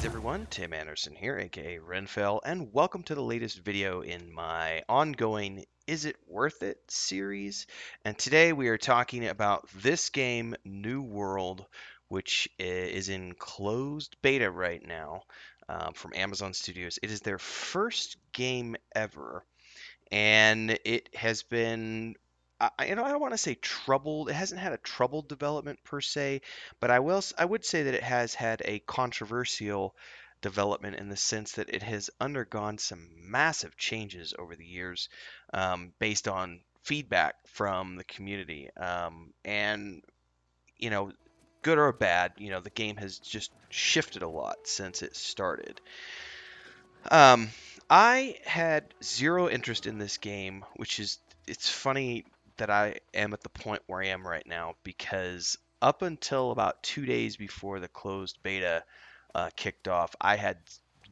everyone, Tim Anderson here, aka Renfell, and welcome to the latest video in my ongoing Is It Worth It series. And today we are talking about this game, New World, which is in closed beta right now from Amazon Studios. It is their first game ever, and it has been I don't want to say troubled. It hasn't had a troubled development per se, but I would say that it has had a controversial development in the sense that it has undergone some massive changes over the years, based on feedback from the community. And you know, good or bad, the game has just shifted a lot since it started. Um, I had zero interest in this game, which is it's funny that I am at the point where I am right now because up until about 2 days before the closed beta kicked off, I had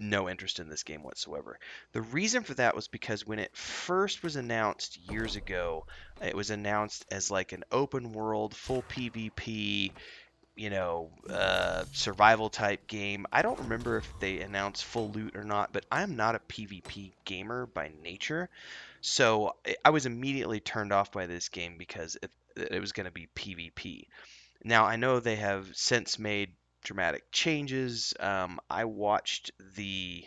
no interest in this game whatsoever. The reason for that was because when it first was announced years ago, it was announced as like an open world, full PvP, survival type game. I don't remember if they announced full loot or not, but I'm not a PvP gamer by nature. So I was immediately turned off by this game because it was going to be PvP. Now, I know they have since made dramatic changes. I watched the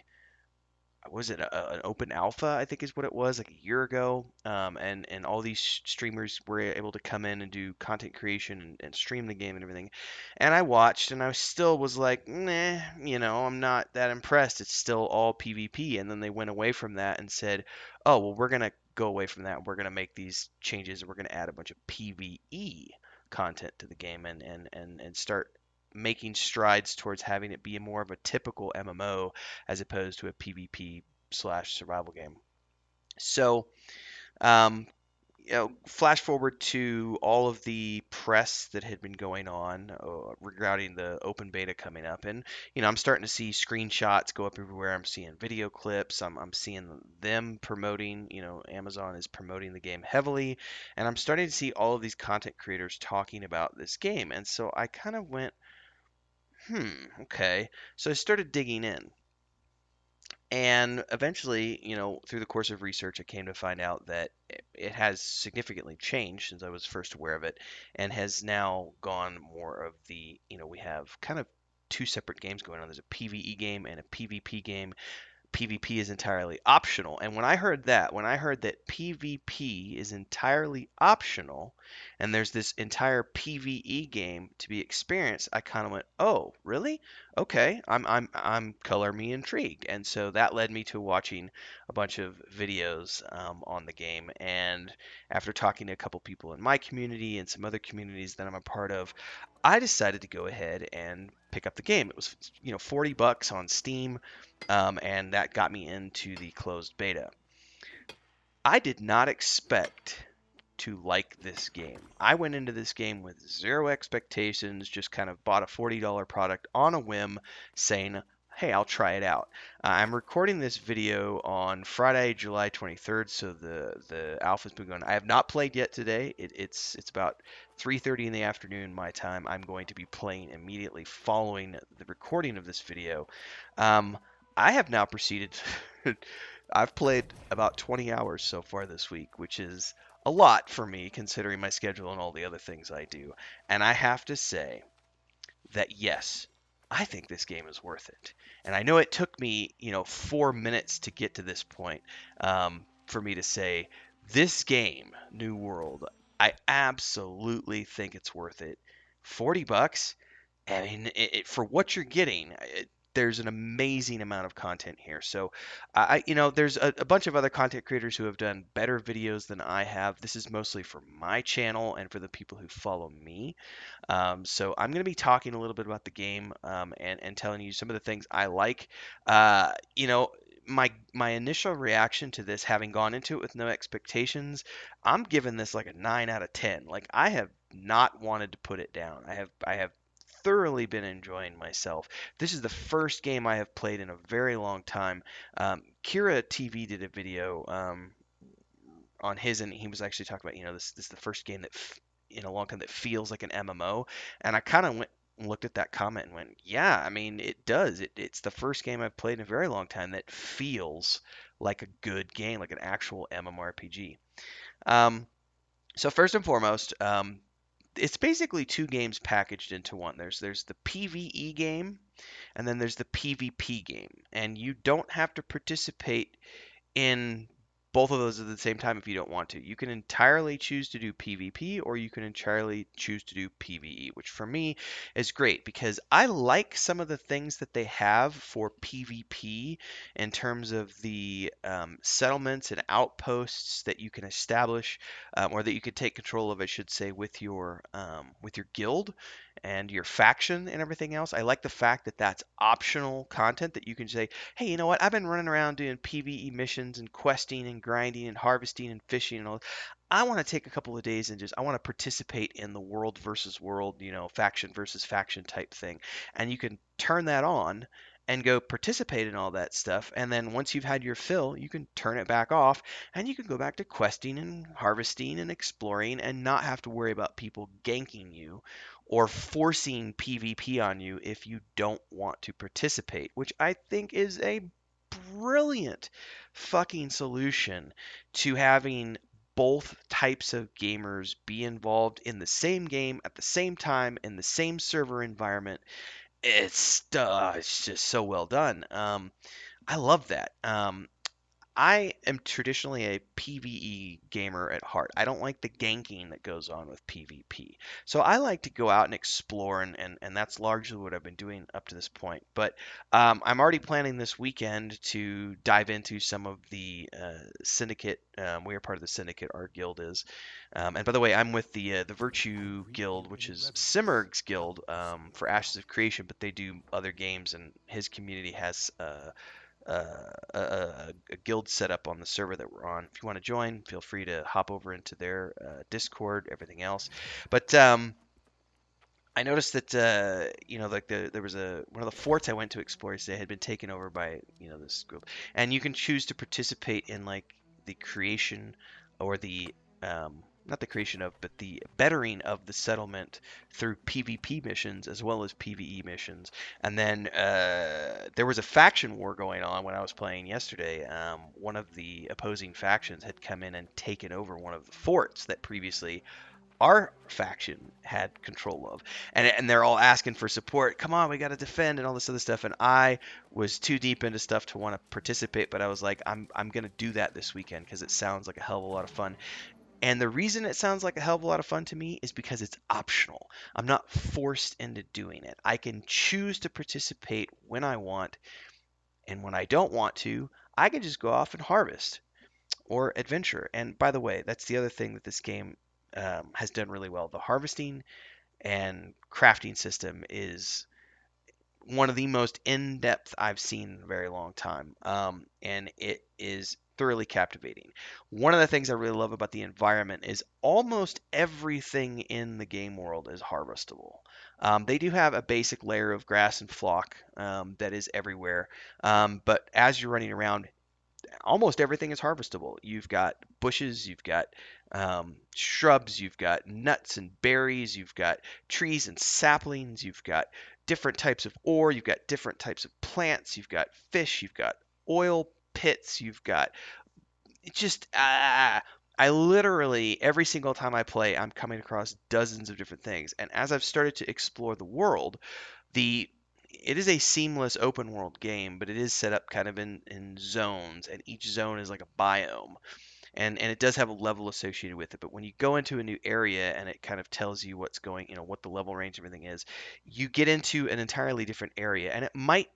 was it an open alpha, I think is what it was, like a year ago, and all these streamers were able to come in and do content creation and stream the game and everything, and I watched and I still was like, nah, I'm not that impressed. It's still all PvP. And then they went away from that and said, oh well, we're gonna go away from that, we're gonna make these changes, and we're gonna add a bunch of PvE content to the game and start making strides towards having it be more of a typical MMO as opposed to a PvP slash survival game. So, um, flash forward to all of the press that had been going on regarding the open beta coming up, and I'm starting to see screenshots go up everywhere. I'm seeing video clips. I'm seeing them promoting. Amazon is promoting the game heavily, and I'm starting to see all of these content creators talking about this game, and so I kind of went, okay. So I started digging in. And eventually, through the course of research, I came to find out that it has significantly changed since I was first aware of it, and has now gone more of we have kind of two separate games going on. There's a PvE game and a PvP game. PvP is entirely optional. And when I heard that PvP is entirely optional and there's this entire PvE game to be experienced, I kind of went, "Oh, really? Okay. I'm color me intrigued." And so that led me to watching a bunch of videos on the game. And after talking to a couple people in my community and some other communities that I'm a part of, I decided to go ahead and pick up the game. It was, $40 on Steam, and that got me into the closed beta. I did not expect to like this game. I went into this game with zero expectations, just kind of bought a $40 product on a whim, saying, hey, I'll try it out. I'm recording this video on Friday, July 23rd, so the alpha's been going. I have not played yet today. It's about 3:30 in the afternoon my time. I'm going to be playing immediately following the recording of this video. Um, I have now proceeded. I've played about 20 hours so far this week, which is a lot for me considering my schedule and all the other things I do. And I have to say that yes, I think this game is worth it. And I know it took me, 4 minutes to get to this point, for me to say this game, New World, I absolutely think it's worth it. $40. I mean, for what you're getting, there's an amazing amount of content here. So, there's a bunch of other content creators who have done better videos than I have. This is mostly for my channel and for the people who follow me. So I'm going to be talking a little bit about the game, and telling you some of the things I like. My initial reaction to this, having gone into it with no expectations, I'm giving this like a 9 out of 10. Like, I have not wanted to put it down. I have thoroughly been enjoying myself. This is the first game I have played in a very long time. Kira TV did a video on his, and he was actually talking about, this is the first game that in a long time that feels like an MMO, and I kind of went looked at that comment and went, yeah, I mean, it does. It's the first game I've played in a very long time that feels like a good game, like an actual MMORPG. Um, so first and foremost, it's basically two games packaged into one. There's the PvE game, and then there's the PvP game, and you don't have to participate in both of those at the same time if you don't want to. You can entirely choose to do PvP or you can entirely choose to do PvE, which for me is great because I like some of the things that they have for PvP in terms of the settlements and outposts that you can establish, or that you can take control of, I should say, with your guild and your faction and everything else. I like the fact that that's optional content that you can say, hey, you know what? I've been running around doing PvE missions and questing and grinding and harvesting and fishing and all. I want to take a couple of days and just I want to participate in the world versus world, faction versus faction type thing. And you can turn that on and go participate in all that stuff. And then once you've had your fill, you can turn it back off and you can go back to questing and harvesting and exploring and not have to worry about people ganking you or forcing PvP on you if you don't want to participate, which I think is a brilliant fucking solution to having both types of gamers be involved in the same game at the same time in the same server environment. It's just so well done. I love that. I am traditionally a PvE gamer at heart. I don't like the ganking that goes on with PvP. So I like to go out and explore, and that's largely what I've been doing up to this point. But I'm already planning this weekend to dive into some of the Syndicate. We are part of the Syndicate, our guild is. And by the way, I'm with the Virtue Guild, which is Simmerg's guild for Ashes of Creation, but they do other games, and his community has. A guild set up on the server that we're on. If you want to join, feel free to hop over into their Discord, everything else. But I noticed that like there was one of the forts I went to explore today had been taken over by this group, and you can choose to participate in like the creation or the not the creation of, but the bettering of the settlement through PvP missions as well as PvE missions. And then there was a faction war going on when I was playing yesterday. One of the opposing factions had come in and taken over one of the forts that previously our faction had control of, and they're all asking for support. Come on, we got to defend and all this other stuff. And I was too deep into stuff to want to participate, but I was like, I'm gonna do that this weekend because it sounds like a hell of a lot of fun. And the reason it sounds like a hell of a lot of fun to me is because it's optional. I'm not forced into doing it. I can choose to participate when I want, and when I don't want to, I can just go off and harvest or adventure. And by the way, that's the other thing that this game has done really well. The harvesting and crafting system is one of the most in-depth I've seen in a very long time, and it is thoroughly captivating. One of the things I really love about the environment is almost everything in the game world is harvestable. They do have a basic layer of grass and flock that is everywhere, but as you're running around, almost everything is harvestable. You've got bushes, you've got shrubs, you've got nuts and berries, you've got trees and saplings, you've got different types of ore, you've got different types of plants, you've got fish, you've got oil pits, you've got just I literally every single time I play, I'm coming across dozens of different things. And as I've started to explore the world, the it is a seamless open world game, but it is set up kind of in zones, and each zone is like a biome. And it does have a level associated with it. But when you go into a new area and it kind of tells you what's going, what the level range and everything is, you get into an entirely different area. And it might,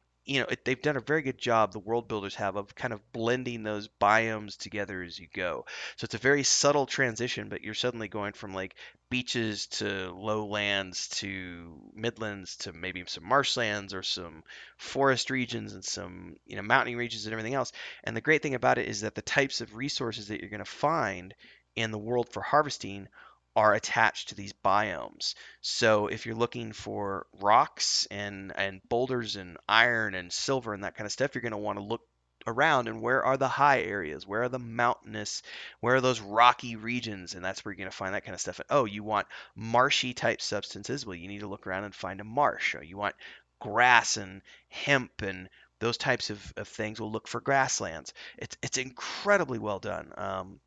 they've done a very good job, the world builders have, of kind of blending those biomes together as you go. So it's a very subtle transition, but you're suddenly going from like beaches to lowlands to midlands to maybe some marshlands or some forest regions and some, mountain regions and everything else. And the great thing about it is that the types of resources that you're going to find in the world for harvesting are attached to these biomes. So if you're looking for rocks and boulders and iron and silver and that kind of stuff, you're going to want to look around and where are the high areas, where are the mountainous, where are those rocky regions, and that's where you're going to find that kind of stuff. And oh, you want marshy type substances, well, you need to look around and find a marsh. Or you want grass and hemp and those types of things, we'll look for grasslands. It's incredibly well done.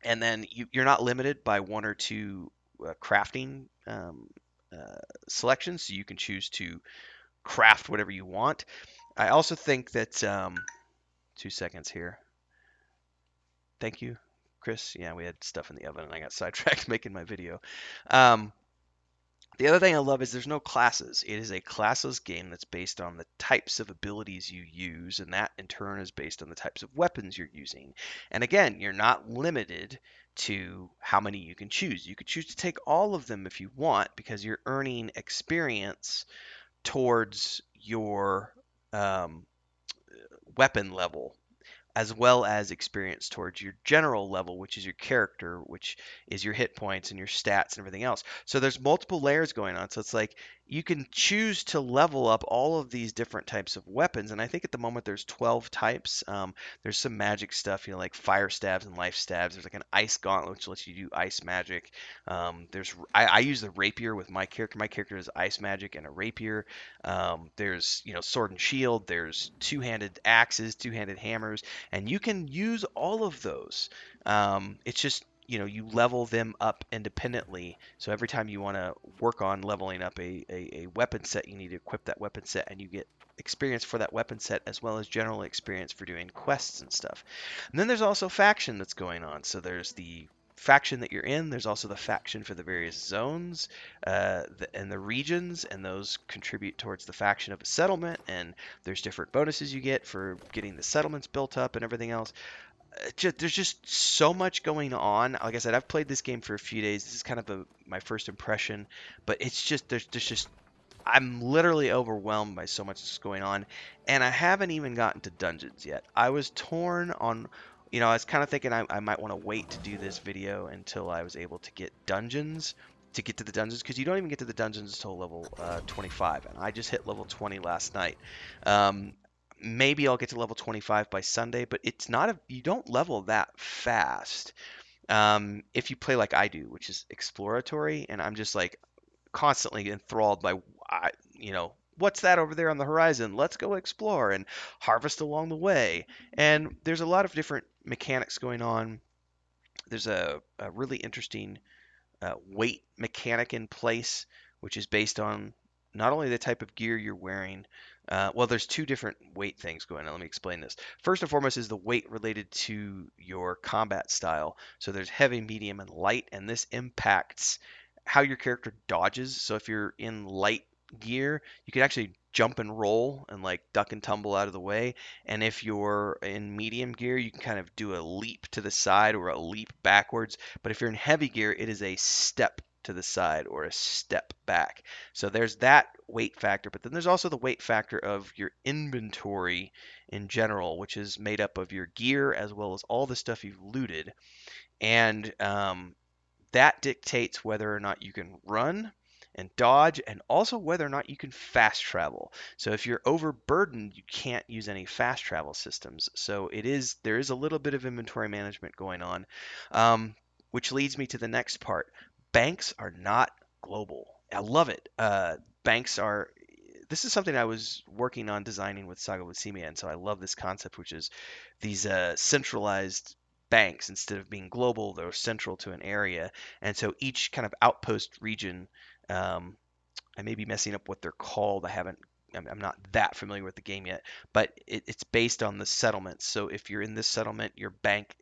And then you're not limited by one or two crafting selections, so you can choose to craft whatever you want. I also think that 2 seconds here. Thank you, Chris. Yeah, we had stuff in the oven and I got sidetracked making my video. Um, the other thing I love is there's no classes. It is a classless game that's based on the types of abilities you use, and that in turn is based on the types of weapons you're using. And again, you're not limited to how many you can choose. You could choose to take all of them if you want because you're earning experience towards your um, weapon level as well as experience towards your general level, which is your character, which is your hit points and your stats and everything else. So there's multiple layers going on. So it's like you can choose to level up all of these different types of weapons. And I think at the moment there's 12 types. There's some magic stuff, like fire stabs and life stabs. There's like an ice gauntlet, which lets you do ice magic. I use the rapier with my character. My character is ice magic and a rapier. There's sword and shield. There's two-handed axes, two-handed hammers, and you can use all of those. It's just you level them up independently. So every time you want to work on leveling up a weapon set, you need to equip that weapon set, and you get experience for that weapon set as well as general experience for doing quests and stuff. And then there's also faction that's going on. So there's the faction that you're in. There's also the faction for the various zones and the regions, and those contribute towards the faction of a settlement. And there's different bonuses you get for getting the settlements built up and everything else. There's just so much going on. Like I said, I've played this game for a few days. This is kind of my first impression, but it's just there's just I'm literally overwhelmed by so much that's going on, and I haven't even gotten to dungeons yet. I was torn on, I was kind of thinking I might want to wait to do this video until I was able to get dungeons, to get to the dungeons, because you don't even get to the dungeons until level 25, and I just hit level 20 last night. Um, Maybe I'll get to level 25 by Sunday, but it's not you don't level that fast. If you play like I do, which is exploratory, and I'm just like constantly enthralled by, what's that over there on the horizon? Let's go explore and harvest along the way. And there's a lot of different mechanics going on. There's a really interesting weight mechanic in place, which is based on not only the type of gear you're wearing. Well, there's two different weight things going on. Let me explain this. First and foremost is the weight related to your combat style. So there's heavy, medium, and light, and this impacts how your character dodges. So if you're in light gear, you can actually jump and roll and like duck and tumble out of the way. And if you're in medium gear, you can kind of do a leap to the side or a leap backwards. But if you're in heavy gear, it is a step to the side or a step back. So there's that weight factor. But then there's also the weight factor of your inventory in general, which is made up of your gear as well as all the stuff you've looted. And that dictates whether or not you can run and dodge, and also whether or not you can fast travel. So if you're overburdened, you can't use any fast travel systems. So there is a little bit of inventory management going on, which leads me to the next part. Banks are not global. I love it. Banks are. This is something I was working on designing with Saga Lucimia, and so I love this concept, which is these centralized banks. Instead of being global, they're central to an area, and so each kind of outpost region, I may be messing up what they're called. I'm not that familiar with the game yet, but it's based on the settlements. So if you're in this settlement, your bank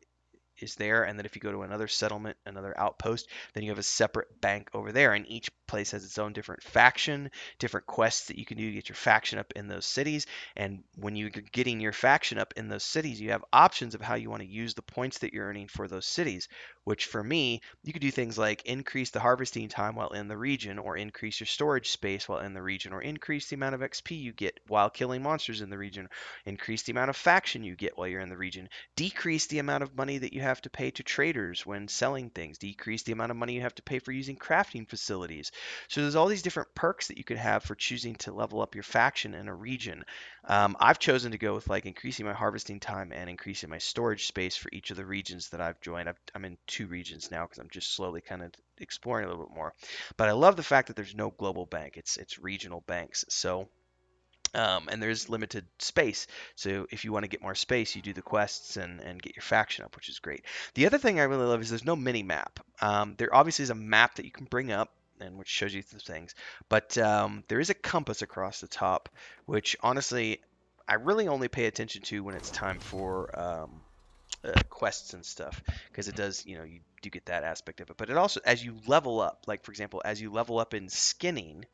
is there, and then if you go to another settlement, another outpost, then you have a separate bank over there, and each place has its own different faction, different quests that you can do to get your faction up in those cities. And when you're getting your faction up in those cities, you have options of how you want to use the points that you're earning for those cities, which for me, you could do things like increase the harvesting time while in the region, or increase your storage space while in the region, or increase the amount of XP you get while killing monsters in the region, increase the amount of faction you get while you're in the region, decrease the amount of money that you have to pay to traders when selling things, decrease the amount of money you have to pay for using crafting facilities. So there's all these different perks that you could have for choosing to level up your faction in a region. I've chosen to go with like increasing my harvesting time and increasing my storage space for each of the regions that I've joined. I'm in 2 regions now because I'm just slowly kind of exploring a little bit more. But I love the fact that there's no global bank. It's regional banks. So and there's limited space. So if you want to get more space, you do the quests and get your faction up, which is great. The other thing I really love is there's no mini map. There obviously is a map that you can bring up and which shows you the things, but there is a compass across the top, which honestly I really only pay attention to when it's time for quests and stuff, because it does, you do get that aspect of it. But it also, as you level up, like for example, as you level up in skinning,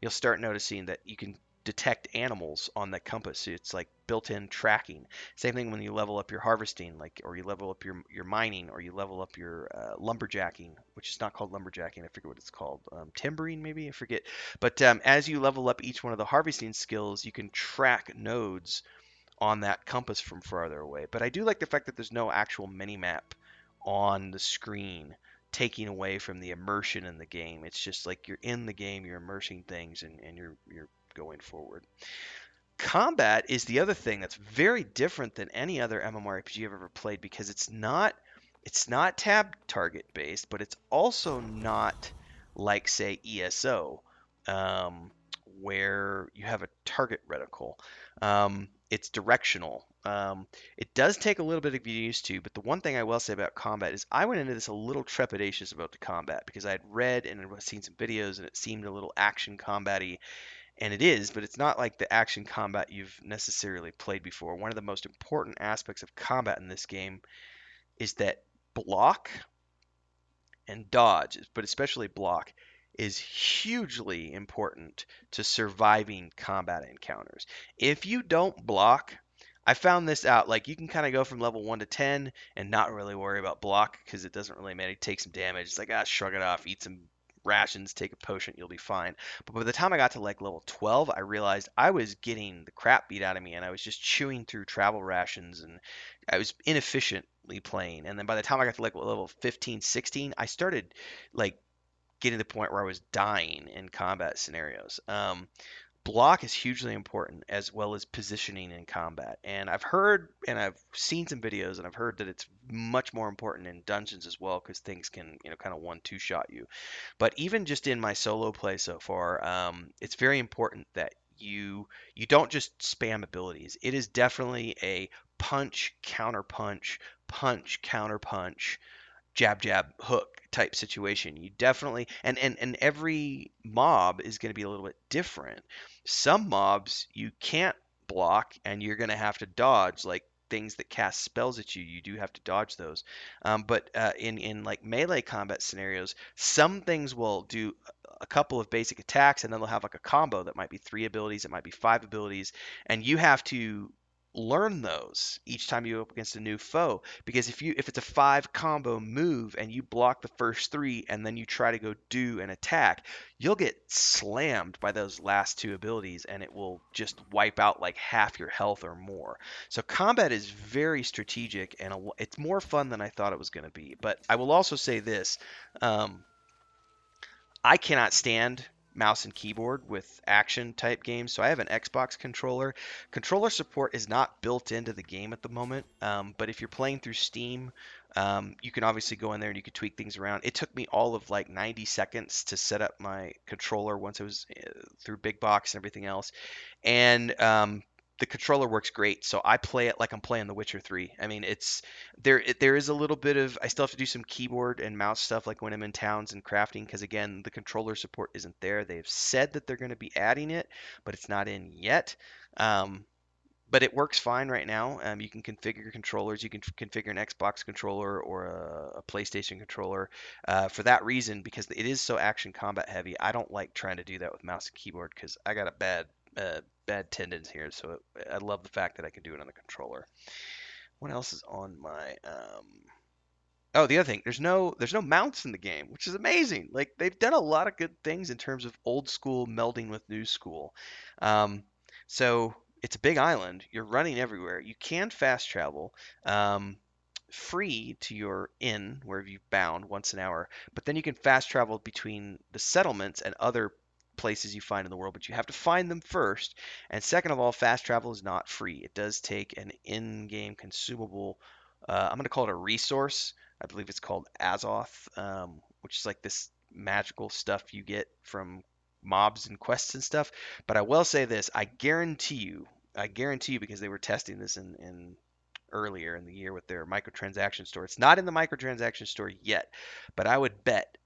you'll start noticing that you can detect animals on the compass. It's like built-in tracking. Same thing when you level up your harvesting, like, or you level up your mining, or you level up your lumberjacking, which is not called lumberjacking. I forget what it's called. Timbering, maybe, I forget. But as you level up each one of the harvesting skills, you can track nodes on that compass from farther away. But I do like the fact that there's no actual mini map on the screen, taking away from the immersion in the game. It's just like you're in the game, you're immersing things, and you're going forward. Combat is the other thing that's very different than any other MMORPG I've ever played, because it's not tab target based, but it's also not like, say, ESO, um, where you have a target reticle. It's directional. It does take a little bit of getting used to, but the one thing I will say about combat is I went into this a little trepidatious about the combat, because I had read and had seen some videos and it seemed a little action combat-y, and it is, but it's not like the action combat you've necessarily played before. One of the most important aspects of combat in this game is that block and dodge, but especially block, is hugely important to surviving combat encounters. If you don't block, I found this out. Like, you can kind of go from level 1 to 10 and not really worry about block because it doesn't really matter. You take some damage. It's like, shrug it off, eat some rations, take a potion, you'll be fine. But by the time I got to like level 12, I realized I was getting the crap beat out of me and I was just chewing through travel rations and I was inefficiently playing. And then by the time I got to like level 15, 16, I started like getting to the point where I was dying in combat scenarios. Block is hugely important, as well as positioning in combat. And I've heard and I've seen some videos and I've heard that it's much more important in dungeons as well, because things can, kind of 1-2 shot you. But even just in my solo play so far, it's very important that you don't just spam abilities. It is definitely a punch, counter punch, punch, counter punch, jab jab hook type situation. You definitely, and every mob is going to be a little bit different. Some mobs you can't block and you're going to have to dodge, like things that cast spells at you. You do have to dodge those. But in like melee combat scenarios, some things will do a couple of basic attacks and then they'll have like a combo that might be 3 abilities, it might be 5 abilities, and you have to learn those each time you go up against a new foe, because if it's a 5 combo move and you block the first 3 and then you try to go do an attack, you'll get slammed by those last 2 abilities and it will just wipe out like half your health or more. So combat is very strategic and it's more fun than I thought it was going to be. But I will also say this, um, I cannot stand mouse and keyboard with action type games, so I have an Xbox controller. Controller support is not built into the game at the moment, but if you're playing through Steam, you can obviously go in there and you can tweak things around. It took me all of like 90 seconds to set up my controller once it was through Big Box and everything else, and the controller works great. So I play it like I'm playing The Witcher 3. I mean, there is a little bit of, I still have to do some keyboard and mouse stuff like when I'm in towns and crafting, because again, the controller support isn't there. They've said that they're going to be adding it, but it's not in yet. Um, but it works fine right now. You can configure your controllers. You can configure an Xbox controller or a PlayStation controller. For that reason, because it is so action combat heavy, I don't like trying to do that with mouse and keyboard because I got a bad tendons here. So I love the fact that I can do it on the controller. What else is on my Oh, the other thing, there's no mounts in the game, which is amazing. Like they've done a lot of good things in terms of old school melding with new school. Um, so it's a big island. You're running everywhere. You can fast travel, um, free to your inn wherever you've bound once an hour. But then you can fast travel between the settlements and other places you find in the world. But you have to find them first. And second of all, fast travel is not free. It does take an in-game consumable. I'm going to call it a resource. I believe it's called Azoth, which is like this magical stuff you get from mobs and quests and stuff. But I will say this: I guarantee you, because they were testing this in earlier in the year with their microtransaction store. It's not in the microtransaction store yet, but I would bet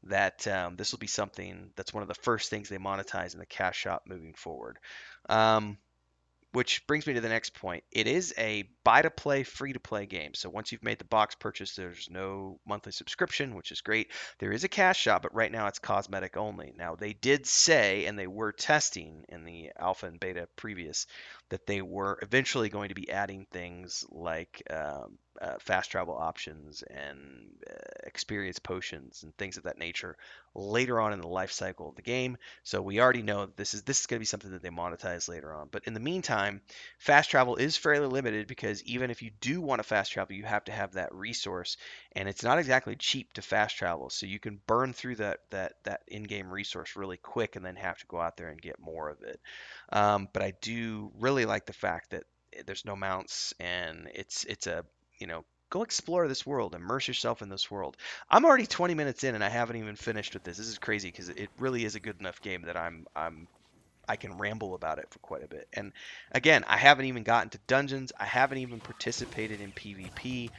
that this will be something that's one of the first things they monetize in the cash shop moving forward. Um, which brings me to the next point. It is a buy to play, free to play game. So once you've made the box purchase, there's no monthly subscription, which is great. There is a cash shop, but right now it's cosmetic only. Now, they did say, and they were testing in the alpha and beta previous, that they were eventually going to be adding things like fast travel options and experience potions and things of that nature later on in the life cycle of the game. So we already know that this is going to be something that they monetize later on. But in the meantime, fast travel is fairly limited because even if you do want to fast travel, you have to have that resource, and it's not exactly cheap to fast travel. So you can burn through that in-game resource really quick, and then have to go out there and get more of it. But I do really like the fact that there's no mounts, and it's a go explore this world, immerse yourself in this world. I'm already 20 minutes in and I haven't even finished with this. This is crazy because it really is a good enough game that I can ramble about it for quite a bit. And again, I haven't even gotten to dungeons. I haven't even participated in PvP.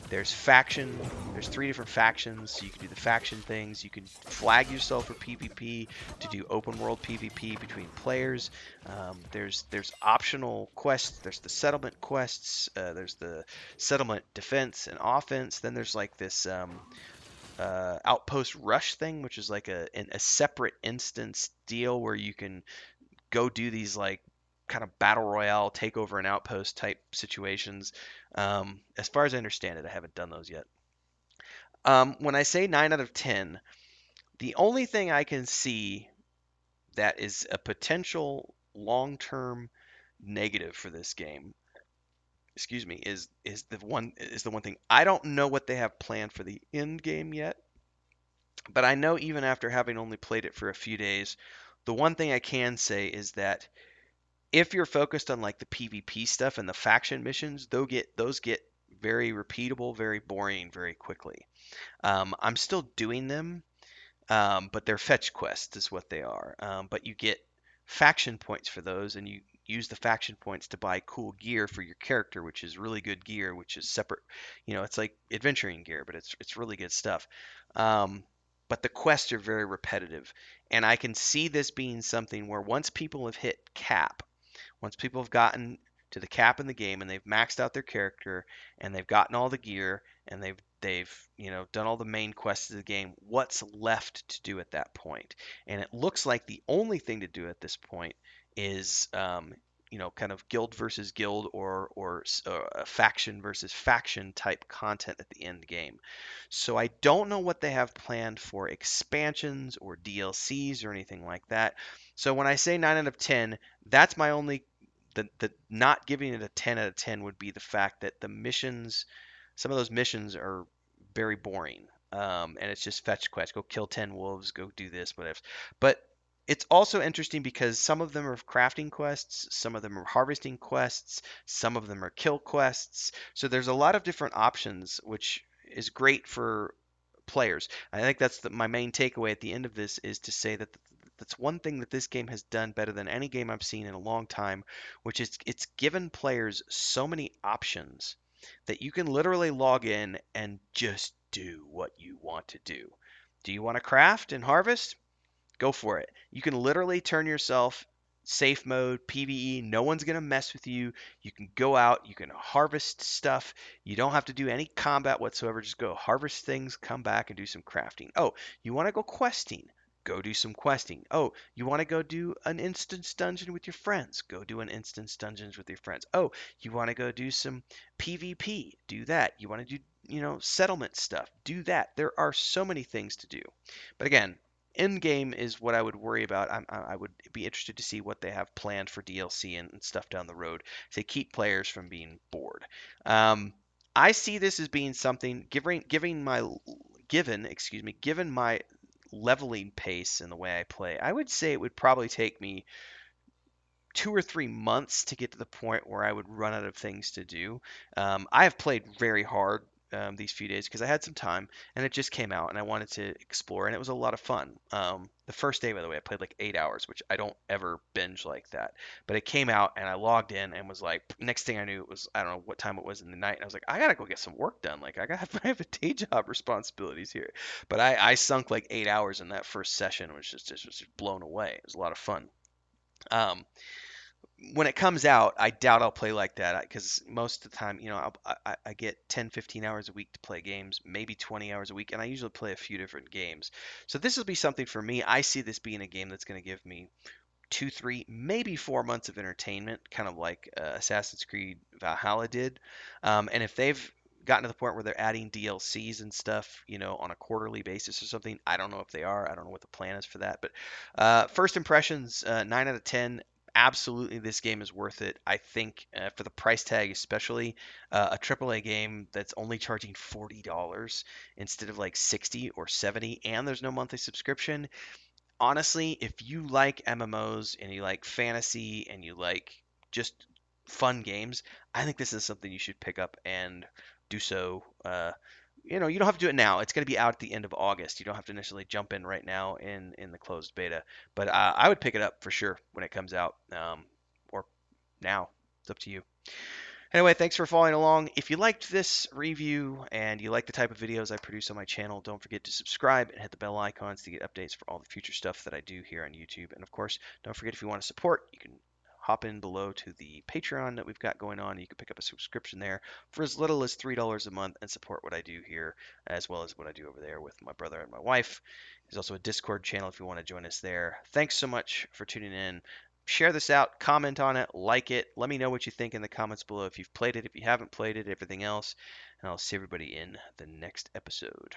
There's three different factions, so you can do the faction things. You can flag yourself for PvP to do open world PvP between players. There's optional quests. There's the settlement quests. There's the settlement defense and offense. Then there's like this outpost rush thing, which is like a separate instance deal where you can go do these like kind of battle royale take over an outpost type situations. As far as I understand it, I haven't done those yet. When I say 9 out of 10, the only thing I can see that is a potential long-term negative for this game, excuse me, is the one thing. I don't know what they have planned for the end game yet, but I know even after having only played it for a few days, the one thing I can say is that if you're focused on like the PvP stuff and the faction missions, those get very repeatable, very boring, very quickly. I'm still doing them, but they're fetch quests is what they are. But you get faction points for those, and you use the faction points to buy cool gear for your character, which is really good gear, which is separate. It's like adventuring gear, but it's really good stuff. Um, but the quests are very repetitive, and I can see this being something where once people have gotten to the cap in the game and they've maxed out their character and they've gotten all the gear and they've done all the main quests of the game, what's left to do at that point? And it looks like the only thing to do at this point is kind of guild versus guild or faction versus faction type content at the end game. So I don't know what they have planned for expansions or DLCs or anything like that. So when I say 9 out of 10, that's my only the not giving it a 10 out of 10 would be the fact that some of those missions are very boring. And it's just fetch quest. Go kill 10 wolves, go do this, whatever. But it's also interesting because some of them are crafting quests, some of them are harvesting quests, some of them are kill quests. So there's a lot of different options, which is great for players. I think that's my main takeaway at the end of this is to say that that's one thing that this game has done better than any game I've seen in a long time, which is it's given players so many options that you can literally log in and just do what you want to do. Do you want to craft and harvest? Go for it. You can literally turn yourself safe mode, PvE. No one's going to mess with you. You can go out, you can harvest stuff. You don't have to do any combat whatsoever. Just go harvest things, come back and do some crafting. Oh, you want to go questing? Go do some questing. Oh, you want to go do an instance dungeon with your friends? Go do an instance dungeons with your friends. Oh, you want to go do some PvP? Do that. You want to do settlement stuff. Do that. There are so many things to do. But again, end game is what I would worry about. I would be interested to see what they have planned for DLC and stuff down the road to keep players from being bored. Um, I see this as being something given my leveling pace and the way I play. I would say it would probably take me 2 or 3 months to get to the point where I would run out of things to do. I have played very hard these few days because I had some time and it just came out and I wanted to explore and it was a lot of fun. The first day, by the way, I played like 8 hours, which I don't ever binge like that. But it came out and I logged in and was like, next thing I knew, it was I don't know what time it was in the night. And I was like, I gotta go get some work done. Like I have a day job responsibilities here. But I sunk like 8 hours in that first session, which just blown away. It was a lot of fun. Um, when it comes out, I doubt I'll play like that because most of the time, I get 10, 15 hours a week to play games, maybe 20 hours a week, and I usually play a few different games. So this will be something for me. I see this being a game that's going to give me 2, 3, maybe 4 months of entertainment, kind of like Assassin's Creed Valhalla did. And if they've gotten to the point where they're adding DLCs and stuff, on a quarterly basis or something, I don't know if they are. I don't know what the plan is for that. But first impressions, 9 out of 10. Absolutely, this game is worth it. I think for the price tag, especially a AAA game that's only charging $40 instead of like 60 or 70, and there's no monthly subscription. Honestly, if you like MMOs and you like fantasy and you like just fun games, I think this is something you should pick up and do so. You don't have to do it now. It's going to be out at the end of August. You don't have to necessarily jump in right now in the closed beta, but I would pick it up for sure when it comes out, or now. It's up to you. Anyway, thanks for following along. If you liked this review and you like the type of videos I produce on my channel, don't forget to subscribe and hit the bell icons to get updates for all the future stuff that I do here on YouTube. And of course, don't forget if you want to support, you can hop in below to the Patreon that we've got going on. You can pick up a subscription there for as little as $3 a month and support what I do here as well as what I do over there with my brother and my wife. There's also a Discord channel if you want to join us there. Thanks so much for tuning in. Share this out, comment on it, like it. Let me know what you think in the comments below if you've played it, if you haven't played it, everything else. And I'll see everybody in the next episode.